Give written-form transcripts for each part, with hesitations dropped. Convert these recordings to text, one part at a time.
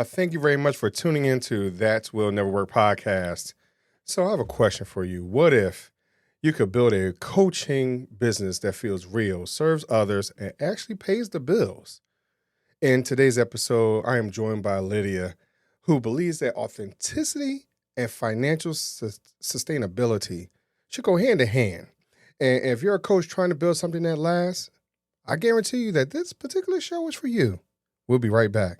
Thank you very much for tuning into That Will Never Work podcast. So, I have a question for you. What if you could build a coaching business that feels real, serves others, and actually pays the bills? In today's episode, I am joined by Lydia, who believes that authenticity and financial sustainability should go hand in hand. And if you're a coach trying to build something that lasts, I guarantee you that this particular show is for you. We'll be right back.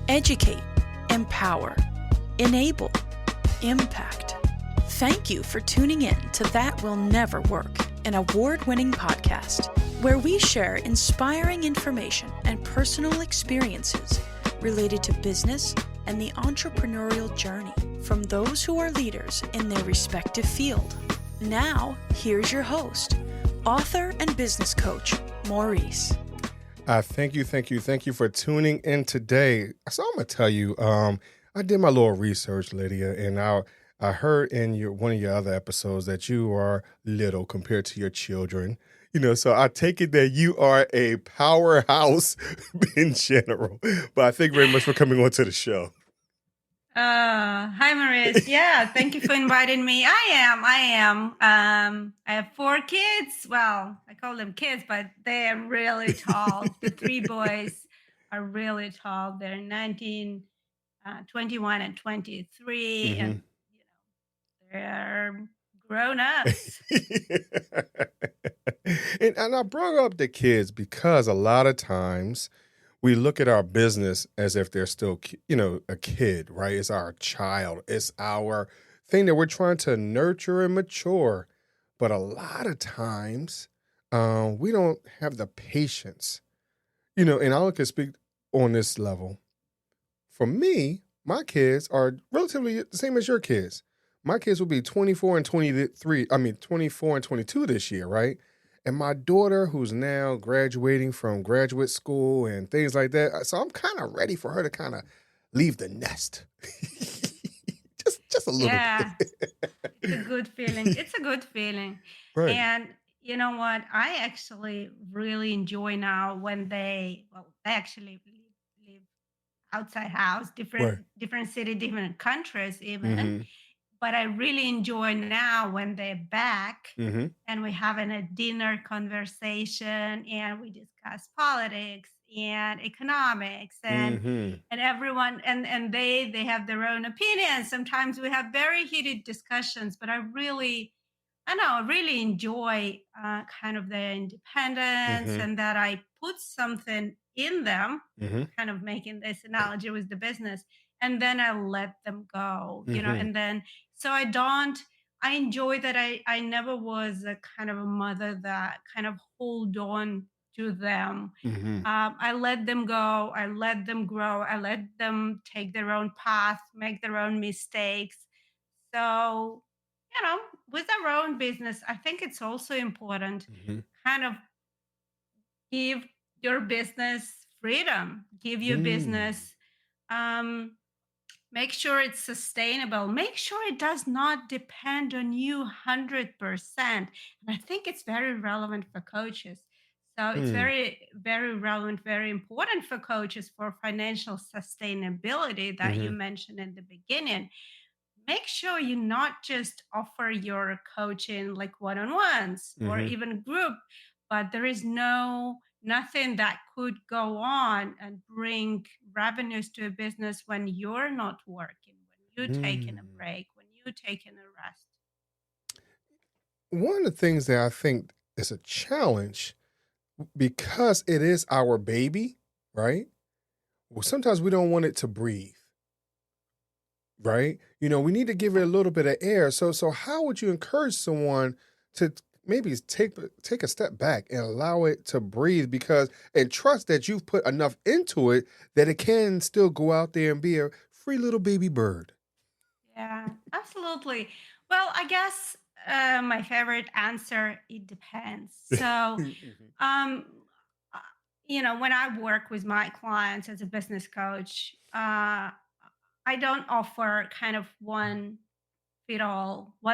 Educate, empower, enable, impact. Thank you for tuning in to That Will Never Work, an award-winning podcast where we share inspiring information and personal experiences related to business and the entrepreneurial journey from those who are leaders in their respective field. Now, here's your host, author and business coach, Maurice. Thank you for tuning in today. So I'm gonna tell you, I did my little research, Lydia, and I heard in one of your other episodes that you are little compared to your children. So I take it that you are a powerhouse in general. But I thank you very much for coming on to the show. Hi, Maurice. Yeah, thank you for inviting me. I am. I have 4 kids. Well, I call them kids, but they are really tall. The 3 boys are really tall. They're 19, 21, and 23, and they're grown ups. And I brought up the kids because a lot of times we look at our business as if they're still, a kid, right? It's our child. It's our thing that we're trying to nurture and mature. But a lot of times we don't have the patience, and I can speak on this level. For me, my kids are relatively the same as your kids. My kids will be 24 and 22 this year, right? And my daughter, who's now graduating from graduate school and things like that, so I'm kind of ready for her to kind of leave the nest. just a little bit. It's a good feeling. It's a good feeling. Right. And you know what? I actually really enjoy now when they actually live outside house, different city, different countries even. Mm-hmm. But I really enjoy now when they're back Mm-hmm. and we're having a dinner conversation and we discuss politics and economics Mm-hmm. and everyone and they have their own opinions. Sometimes we have very heated discussions, but I really enjoy kind of their independence Mm-hmm. and that I put something in them, Mm-hmm. kind of making this analogy with the business, and then I let them go, Mm-hmm. and then so I enjoy that I never was a kind of a mother that kind of hold on to them. Mm-hmm. I let them go, I let them grow, I let them take their own path, make their own mistakes. So, with our own business, I think it's also important Mm-hmm. kind of give your business freedom, give your business, um, make sure it's sustainable, make sure it does not depend on you 100%. And I think it's very relevant for coaches. So it's Mm-hmm. very, very relevant, very important for coaches for financial sustainability that you mentioned in the beginning. Make sure you not just offer your coaching like one-on-ones or Mm-hmm. even group, but there is nothing that could go on and bring revenues to a business when you're not working, when you're taking a break, when you're taking a rest. One of the things that I think is a challenge, because it is our baby, right? Well, sometimes we don't want it to breathe, right? We need to give it a little bit of air. So how would you encourage someone to maybe take a step back and allow it to breathe, and trust that you've put enough into it that it can still go out there and be a free little baby bird? Yeah, absolutely. Well, I guess my favorite answer, it depends. So, um, uh, when I work with my clients as a business coach, I don't offer kind of one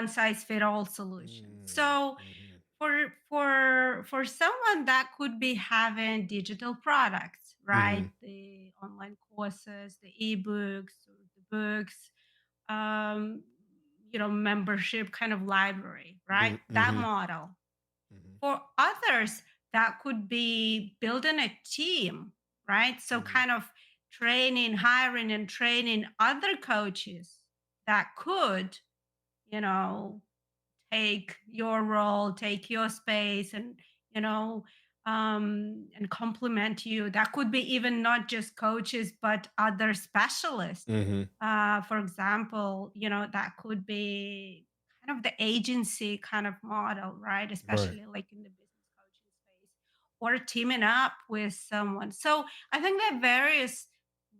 size fit all solution. So, Mm-hmm. for someone that could be having digital products, right? Mhm. The online courses, the ebooks, or the books, um, membership kind of library, right? That Mhm. model. Mhm. For others, that could be building a team, right? So Mhm. kind of training, hiring and training other coaches that could, you know, take your role, take your space, and you know, and complement you. That could be even not just coaches, but other specialists. Mhm. For example, that could be kind of the agency kind of model, right? Right. Especially like in the business coaching space, or teaming up with someone. So I think there are various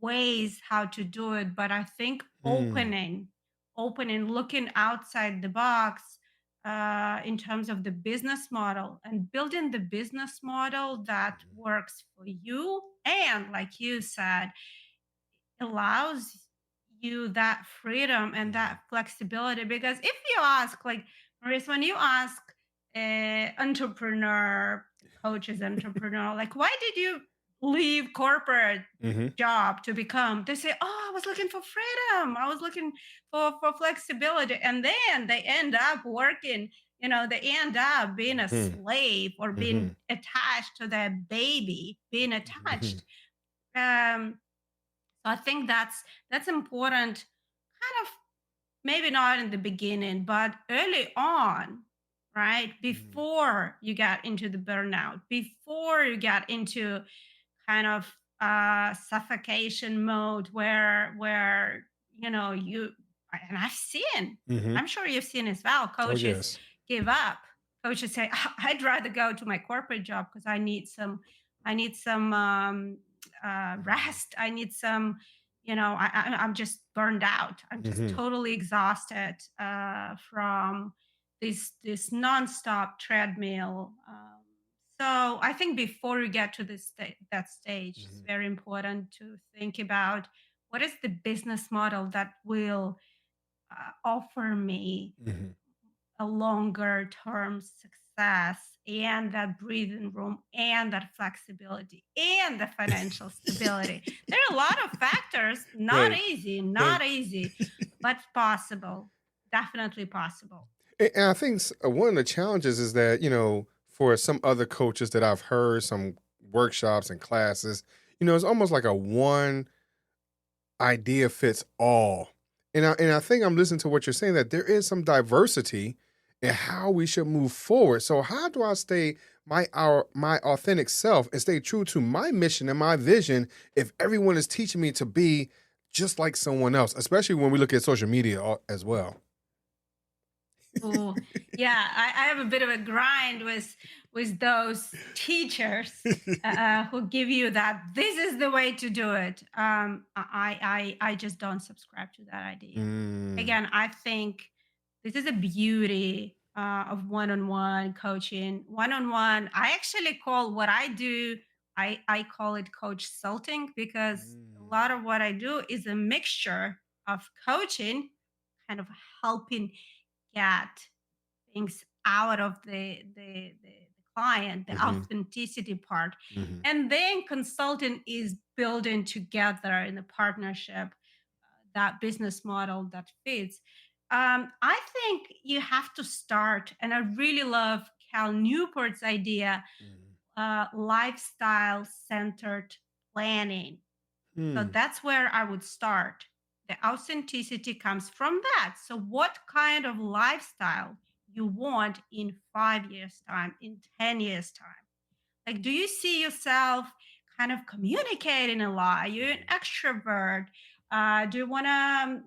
ways how to do it, but I think Mm. opening, looking outside the box in terms of the business model and building the business model that works for you. And like you said, allows you that freedom and Mhm. that flexibility. Because if you ask, like, Maurice, when you ask entrepreneur coaches, entrepreneur, like, why did you leave corporate Mhm. job to become, they say, oh, I was looking for freedom, I was looking for flexibility. And then they end up working, they end up being a Mhm. slave or being Mhm. attached to their baby, being Mhm. attached. um so I think that's important, kind of, maybe not in the beginning, but early on, right? Mhm. Before you get into the burnout, before you get into kind of suffocation mode, where you, and Mhm. I'm sure you've seen as well, Oh coaches yes. give up. Coaches say, I'd rather go to my corporate job because I need some Mhm. rest. I need some, I'm just burned out. I'm just Mhm. totally exhausted from this nonstop treadmill. So I think before you get to that stage, it's Mhm. very important to think about what is the business model that will offer me Mhm. a longer term success, and that breathing room, and that flexibility, and the financial stability. There are a lot of factors. Not Right. easy, Right. not easy, but possible. Definitely possible. And I think one of the challenges is that, for some other coaches that I've heard, some workshops and classes, it's almost like a one idea fits all. And I think I'm listening to what you're saying, that there is some diversity in how we should move forward. So how do I stay my authentic self and stay true to my mission and my vision if everyone is teaching me to be just like someone else, especially when we look at social media as well? Oh, yeah. I have a bit of a grind with those teachers who give you that this is the way to do it. I just don't subscribe to that idea. Mm. Again, I think this is a beauty of one-on-one coaching. One-on-one, I actually call what I do. I call it coach salting, because a Mm. lot of what I do is a mixture of coaching, kind of helping get things out of the client, the Mhm. authenticity part. Mhm. And then consulting is building together in a partnership that business model that fits. I think you have to start, and I really love Cal Newport's idea, Mhm. lifestyle centered planning. So Hmm. that's where I would start. The authenticity comes from that. So, what kind of lifestyle you want in 5 years' time, in 10 years' time? Like, do you see yourself kind of communicating a lot? Are you an Mhm. extrovert? Do you want to,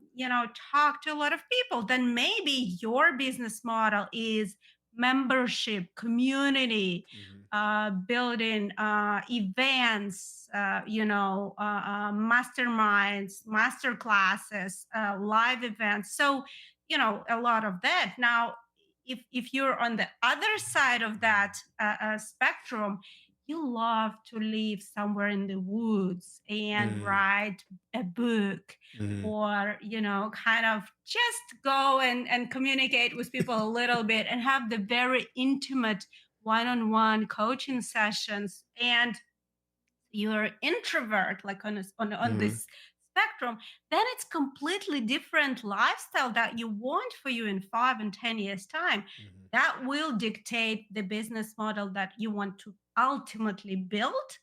talk to a lot of people? Then maybe your business model is membership, community, Mhm. building events, masterminds, master classes, live events. So, a lot of that. Now, if you're on the other side of Mhm. that spectrum, you love to live somewhere in the woods and write a book, Mhm. or kind of just go and communicate with people a little bit and have the very intimate one-on-one coaching sessions, and you're introvert, like on Mhm. this spectrum, then it's completely different lifestyle that you want for you in 5 and 10 years time. Mhm. That will dictate the business model that you want to ultimately build,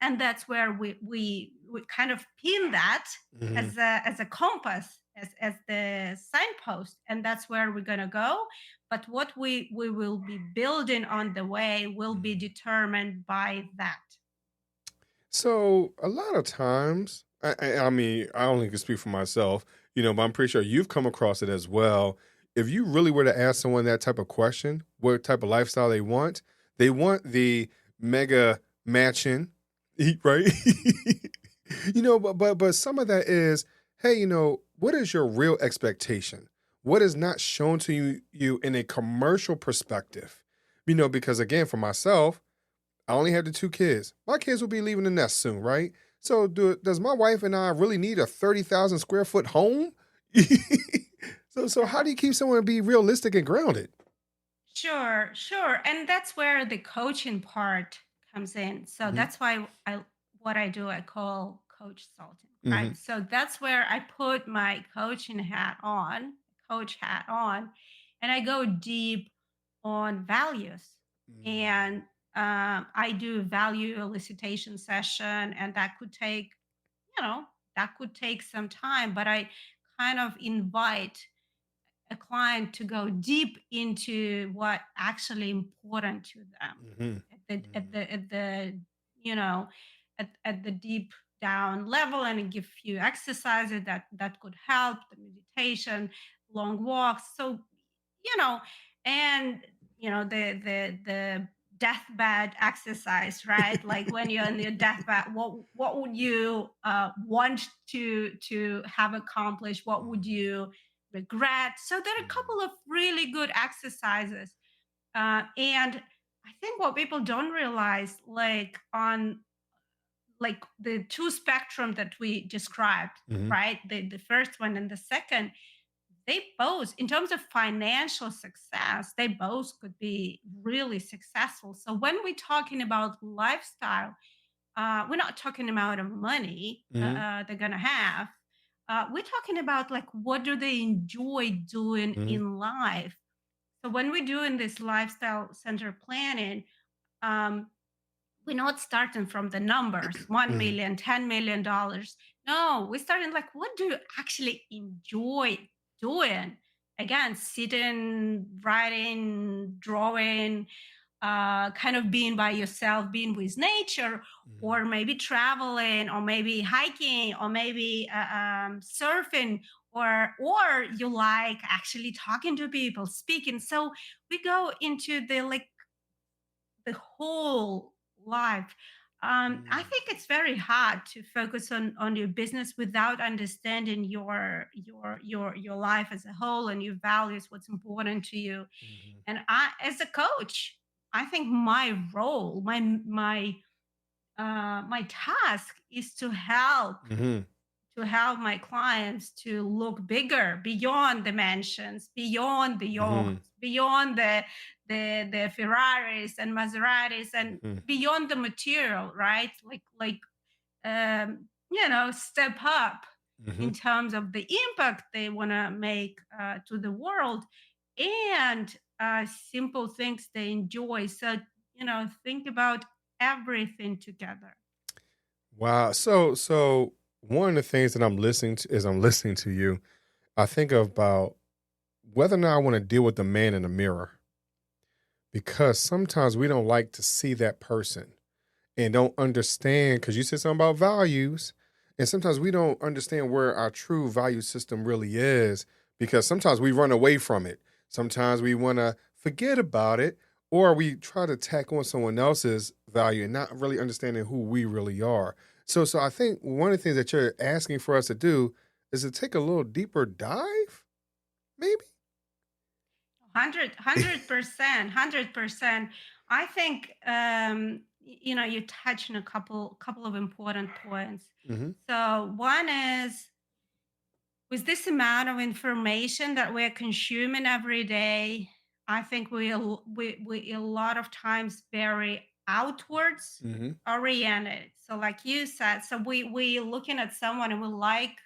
and that's where we kind of pin that Mhm. as a compass, as the signpost, and that's where we're going to go. But what we will be building on the way will be Mhm. determined by that. So a lot of times, I mean, I only can speak for myself, but I'm pretty sure you've come across it as well. If you really were to ask someone that type of question, what type of lifestyle they want the mega mansion, right? But some of that is, hey, what is your real expectation? What is not shown to you in a commercial perspective? Because again, for myself, I only have the two kids. My kids will be leaving the nest soon, right? So does my wife and I really need a 30,000 square foot home? So how do you keep someone be realistic and grounded? Sure, sure. And that's where the coaching part comes in. So Hmm. that's why what I do, I call coach salting, Hmm. right? So that's where I put my coach hat on, and I go deep on values. And I do value elicitation session, and you know, that could take some time, but I kind of invite a client to go deep into what actually important to them Hmm. at the you know at the deep down level, and give few exercises that could help, the meditation, long walks. So you know and the deathbed exercise, right? Like when you're in your deathbed, what would you want to have accomplished? What would you regret? So there are a couple of really good exercises, and I think what people don't realize, like on like the two spectrum that we described, Hmm. right? The first one and the second, they both, in terms of financial success, they both could be really successful. So when we're talking about lifestyle, we're not talking about the money Hmm. they're gonna have. We're talking about, like, what do they enjoy doing Hmm. in life. So when we're doing this lifestyle center planning, um, we're not starting from the numbers, 1 Hmm. million, $10 million. No, we're starting like, what do you actually enjoy doing? Again, sitting, writing, drawing, kind of being by yourself, being with nature, or maybe traveling, or maybe hiking, or maybe surfing, or you like actually talking to people, speaking. So we go into the whole life. I think it's very hard to focus on your business without understanding your life as a whole, and your values, what's important to you. Hmm. And I, as a coach, I think my role, my task is Hmm. to help my clients to look bigger, beyond the mansions, beyond the Hmm. yachts, beyond the Ferraris and Maseratis, and Hmm. beyond the material, right? Step up Hmm. in terms of the impact they want to make to the world, and simple things they enjoy. So think about everything together. Wow. So one of the things that I'm listening to is I'm listening to you. I think about whether or not I want to deal with the man in the mirror, because sometimes we don't like to see that person and don't understand, because you said something about values, and sometimes we don't understand where our true value system really is, because sometimes we run away from it. Sometimes we want to forget about it, or we try to tack on someone else's value and not really understanding who we really are. So I think one of the things that you're asking for us to do is to take a little deeper dive, maybe. 100%. 100%. I think you touch on a couple of important points. Mm-hmm. So one is, with this amount of information that we're consuming every day, I think we a lot of times very outwards Mm-hmm. oriented. So like you said, so we looking at someone and we like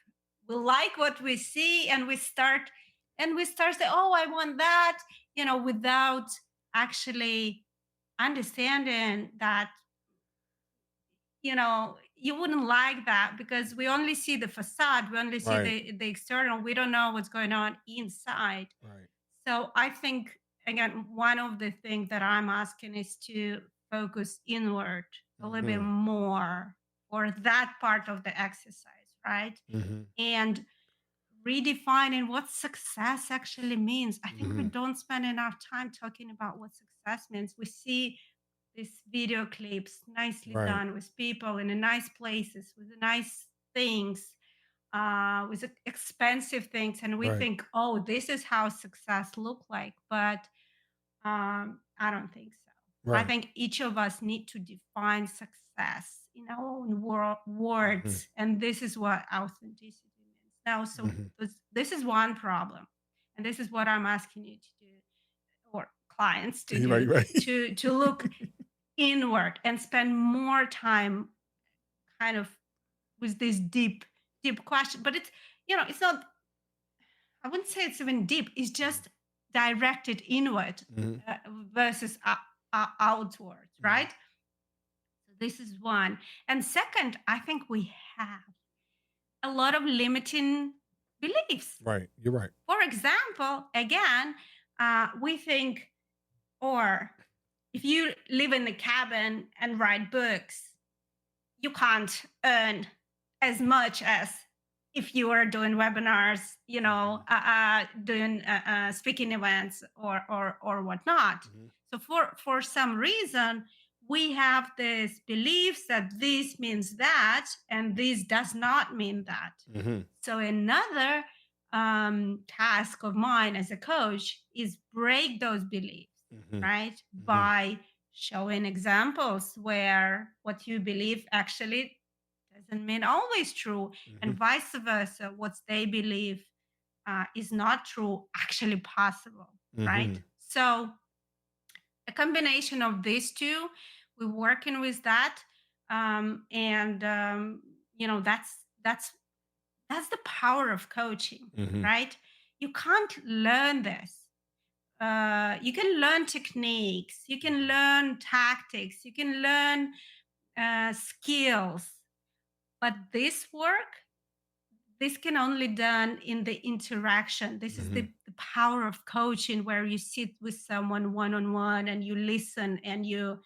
what we see, and we start say, oh, I want that, without actually understanding that you wouldn't like that, because we only see the facade, we only see Right. the external, we don't know what's going on inside. Right. So I think, again, one of the things that I'm asking is to focus inward a little bit Mm-hmm. more for that part of the exercise, right? Mm-hmm. And redefining what success actually means. I think we Mm-hmm. don't spend enough time talking about what success means. We see these video clips nicely Right. done with people in the nice places with the nice things, with expensive things, and we Right. think, oh, this is how success look like. But I don't think so. I Right. think each of us need to define success in our own Mm-hmm. words, and this is what authenticity means now. So Mm-hmm. this is one problem, and this is what I'm asking you to do, or clients to Right. do, Right. to look inward and spend more time kind of with this deep question. But it's not, I wouldn't say it's even deep, it's just directed inward, Mm-hmm. uh, versus outward, Mm-hmm. right? So this is one. And second, I think we have a lot of limiting beliefs. Right. You're right. For example, again, we think, or if you live in the cabin and write books, you can't earn as much as if you are doing webinars, doing speaking events or whatnot. Mm-hmm. So for some reason, we have this beliefs that this means that, and this does not mean that. Mm-hmm. So another task of mine as a coach is break those beliefs, Mm-hmm. right? Mm-hmm. By showing examples where what you believe actually doesn't mean always true, and vice versa. What they believe is not true, actually possible, right? Mm-hmm. So a combination of these two, we're working with that, and that's the power of coaching, Mm-hmm. right? You can't learn this. You can learn techniques, you can learn tactics, you can learn skills, but this can only done in the interaction. This is Mm-hmm. the power of coaching, where you sit with someone one-on-one and you listen, and you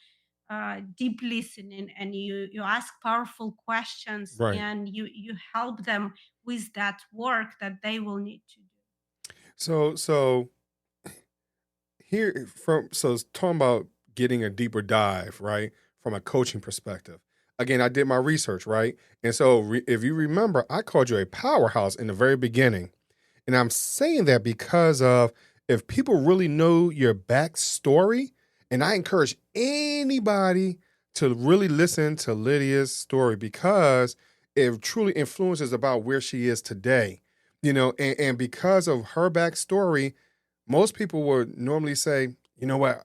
deep listening, and you ask powerful questions, Right. and you help them with that work that they will need to do. So here so talking about getting a deeper dive, right, from a coaching perspective. Again, I did my research, right, and so if you remember, I called you a powerhouse in the very beginning, and I'm saying that because of, if people really know your backstory, and I encourage anybody to really listen to Lydia's story, because it truly influences about where she is today, and because of her backstory, most people would normally say, you know what,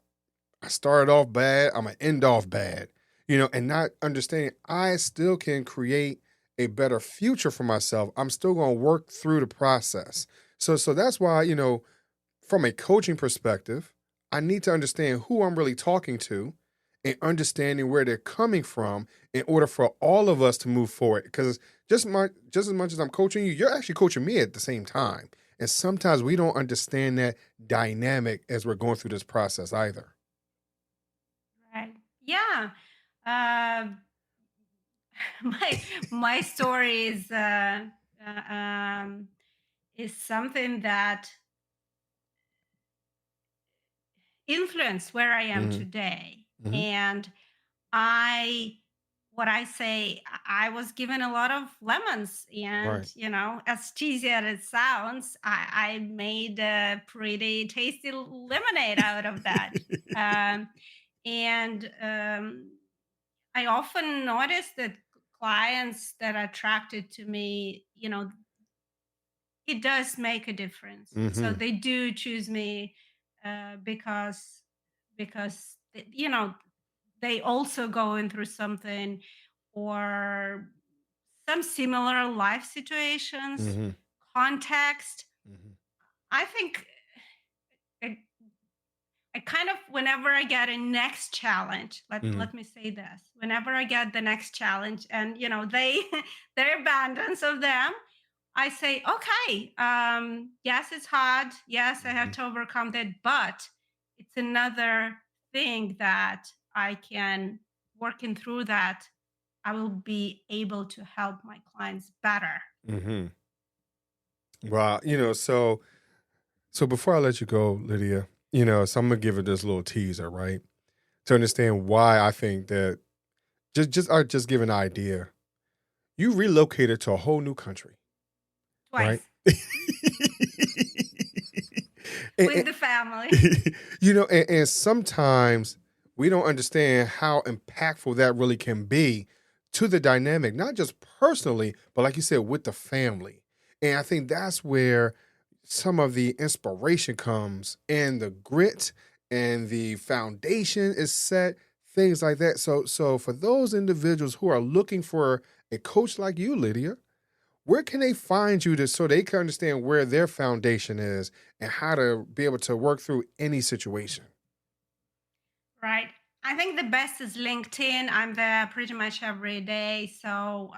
I started off bad, I'm gonna end off bad, and not understanding I still can create a better future for myself. I'm still gonna work through the process. So that's why, from a coaching perspective, I need to understand who I'm really talking to and understanding where they're coming from in order for all of us to move forward. Because just as much as I'm coaching you, you're actually coaching me at the same time. And sometimes we don't understand that dynamic as we're going through this process either. Right. Yeah. Uh, my story is something that influenced where I am Mm-hmm. today. Mm-hmm. And what I say, I was given a lot of lemons, and Right. as cheesy as it sounds, I made a pretty tasty lemonade out of that. um, and I often notice that clients that are attracted to me, it does make a difference. So Mm-hmm. they do choose me because they also going through something or some similar life situations, Mm-hmm. context. Mm-hmm. I think I, I kind of whenever I get a next challenge, Mm-hmm. let me say this. Whenever I get the next challenge and they their abundance of them, I say, okay, yes, it's hard. Yes, I have Mm-hmm. to overcome that, but it's another thing that I can working through that I will be able to help my clients better. Mm-hmm. Well, so before I let you go, Lydia, so I'm gonna give it this little teaser, right? To understand why I think that just give an idea. You relocated to a whole new country, right? Twice and, with the family. and sometimes we don't understand how impactful that really can be to the dynamic, not just personally, but like you said, with the family. And I think that's where some of the inspiration comes and the grit and the foundation is set, things like that. So for those individuals who are looking for a coach like you, Lydia, where can they find you so they can understand where their foundation is and how to be able to work through any situation? Right. I think the best is LinkedIn. I'm there pretty much every day. So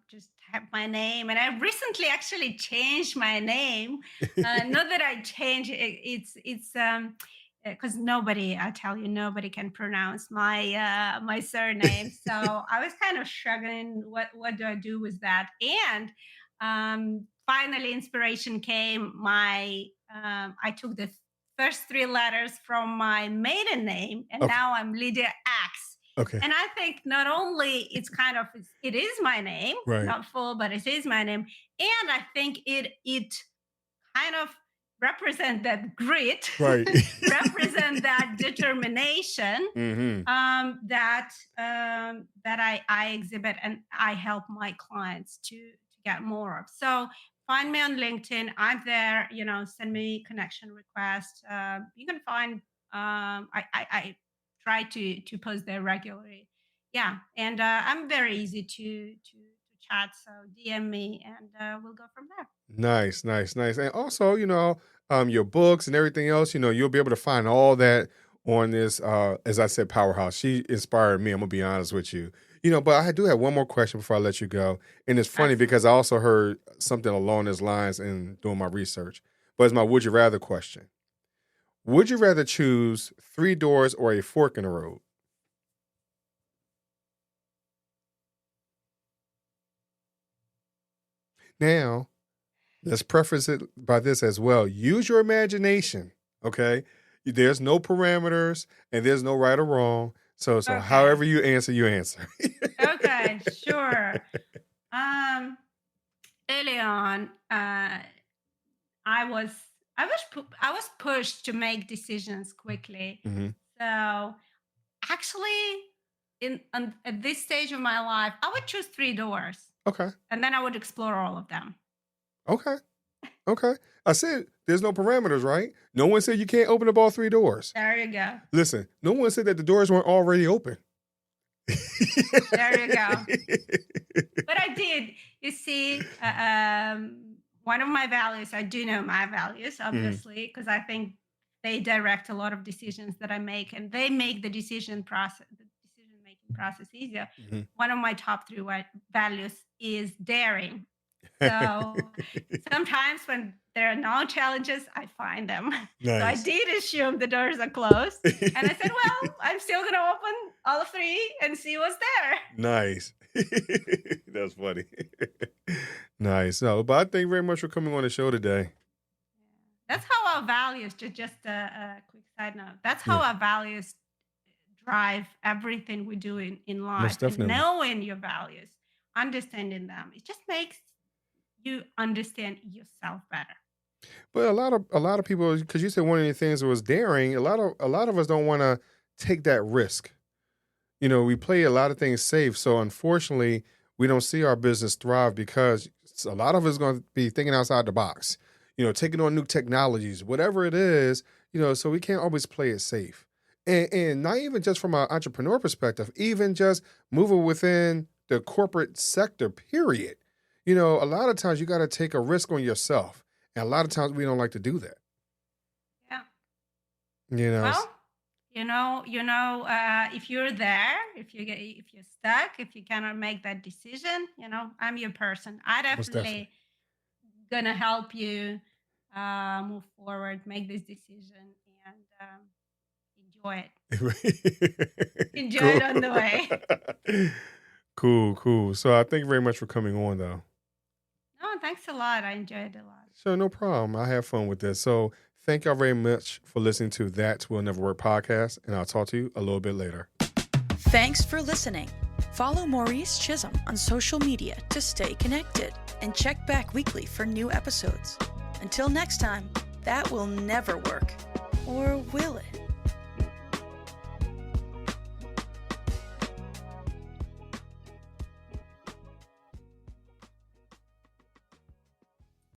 just have my name. And I recently actually changed my name. Not that I changed it. It's because nobody, I tell you, nobody can pronounce my surname. So I was kind of struggling. What do I do with that? And finally, inspiration came. I took the first three letters from my maiden name, and Okay. now I'm Lidia Axe. Okay. And I think not only it is my name, Right. not full, but it is my name, and I think it kind of represent that grit, Right. represent that determination Mm-hmm. that I exhibit and I help my clients to get more of. So find me on LinkedIn. I'm there. Send me connection request. You can find. I try to post there regularly. Yeah, and I'm very easy to chat. So DM me, and we'll go from there. Nice, nice, nice. And also, your books and everything else, you'll be able to find all that on this, as I said, powerhouse. She inspired me. I'm gonna be honest with you. But I do have one more question before I let you go. And it's funny because I Absolutely. also heard something along those lines in doing my research. But it's my would you rather question. Would you rather choose three doors or a fork in the road? Now, let's preface it by this as well. Use your imagination, okay? There's no parameters and there's no right or wrong. So Okay. however you answer, you answer. Okay. Sure. Um, Early on, I was pushed to make decisions quickly. Hmm. So actually, at this stage of my life, I would choose three doors, Okay. and then I would explore all of them. Okay. Okay. I said there's no parameters, right? No one said you can't open up all three doors. There you go. Listen, no one said that the doors weren't already open. There you go. But I did. You see, one of my values. I do know my values, Mhm. obviously, because I think they direct a lot of decisions that I make, and they make the decision making process easier. Mhm. One of my top three values is daring. So sometimes when there are no challenges, I find them. So I Nice. did assume the doors are closed. And I said, well, I'm still going to open all three and see what's there. Nice. That's funny. Nice. So, but I thank you very much for coming on the show today. That's how our values, just a quick side note, that's how Yeah, our values drive everything we do in life. most And definitely. knowing your values, understanding them, it just makes you understand yourself better. But a lot of people, because you said one of the things that was daring, a lot of us don't want to take that risk. We play a lot of things safe. So unfortunately, we don't see our business thrive because a lot of us is going to be thinking outside the box, taking on new technologies, whatever it is, so we can't always play it safe. And not even just from an entrepreneur perspective, even just moving within the corporate sector, period. A lot of times you got to take a risk on yourself. And a lot of times we don't like to do that. Yeah. Well, if you're there, if you're stuck, if you cannot make that decision, I'm your person. I definitely gonna help you move forward, make this decision, and enjoy it. Enjoy it on the way. Cool. So I thank you very much for coming on, though. No, thanks a lot. I enjoyed it a lot. Sure, no problem. I have fun with this. So thank y'all very much for listening to That Will Nevr Work podcast, and I'll talk to you a little bit later. Thanks for listening. Follow Maurice Chism on social media to stay connected and check back weekly for new episodes. Until next time, that will never work. Or will it?